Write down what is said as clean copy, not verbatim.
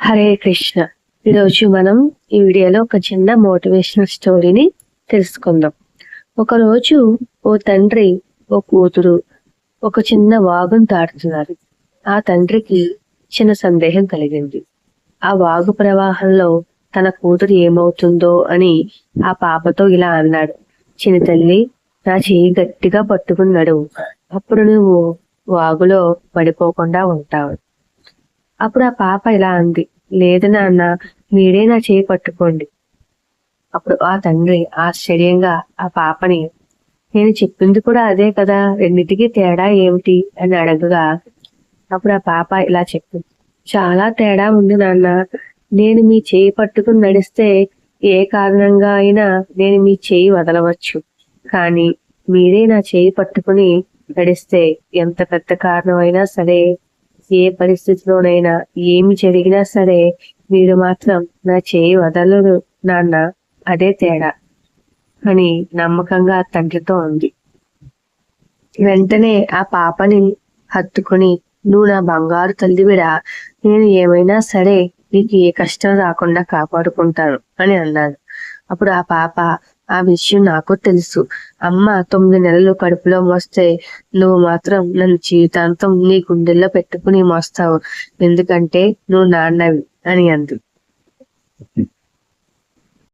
హరే కృష్ణ. ఈరోజు మనం ఈ వీడియోలో ఒక చిన్న మోటివేషనల్ స్టోరీని తెలుసుకుందాం. ఒకరోజు ఓ తండ్రి ఓ కూతురు ఒక చిన్న వాగును దాటుతున్నారు. ఆ తండ్రికి చిన్న సందేహం కలిగింది. ఆ వాగు ప్రవాహంలో తన కూతురు ఏమవుతుందో అని ఆ పాపతో ఇలా అన్నాడు. చిన్న తల్లి, నా చెయ్యి గట్టిగా పట్టుకుని నడువు, అప్పుడు నువ్వు వాగులో పడిపోకుండా ఉంటావు. అప్పుడు ఆ పాప ఇలా అంది, లేదు నాన్న, మీరే నా చేయి పట్టుకోండి. అప్పుడు ఆ తండ్రి ఆశ్చర్యంగా ఆ పాపని, నేను చెప్పింది కూడా అదే కదా, రెండింటికి తేడా ఏమిటి అని అడగగా అప్పుడు ఆ పాప ఇలా చెప్పింది, చాలా తేడా ఉంది నాన్న. నేను మీ చేయి పట్టుకుని నడిస్తే ఏ కారణంగా అయినా నేను మీ చేయి వదలవచ్చు, కానీ మీరే నా చేయి పట్టుకుని నడిస్తే ఎంత పెద్ద కారణం అయినా సరే, ఏ పరిస్థితిలోనైనా ఏమి జరిగినా సరే మీరు మాత్రం నా చేయి వదలరు నాన్న, అదే తేడా అని నమ్మకంగా తండ్రితో ఉంది. వెంటనే ఆ పాపని హత్తుకుని, నువ్వు నా బంగారు తల్లివిడా, నేను ఏమైనా సరే నీకు ఏ కష్టం రాకుండా కాపాడుకుంటాను అని అన్నాడు. అప్పుడు ఆ పాప, ఆ విషయం నాకు తెలుసు, అమ్మ 9 నెలలు కడుపులో మోస్తే నువ్వు మాత్రం నన్ను జీవితాంతం నీ గుండెల్లో పెట్టుకుని మోస్తావు, ఎందుకంటే నువ్వు నాన్నవి అని అంది.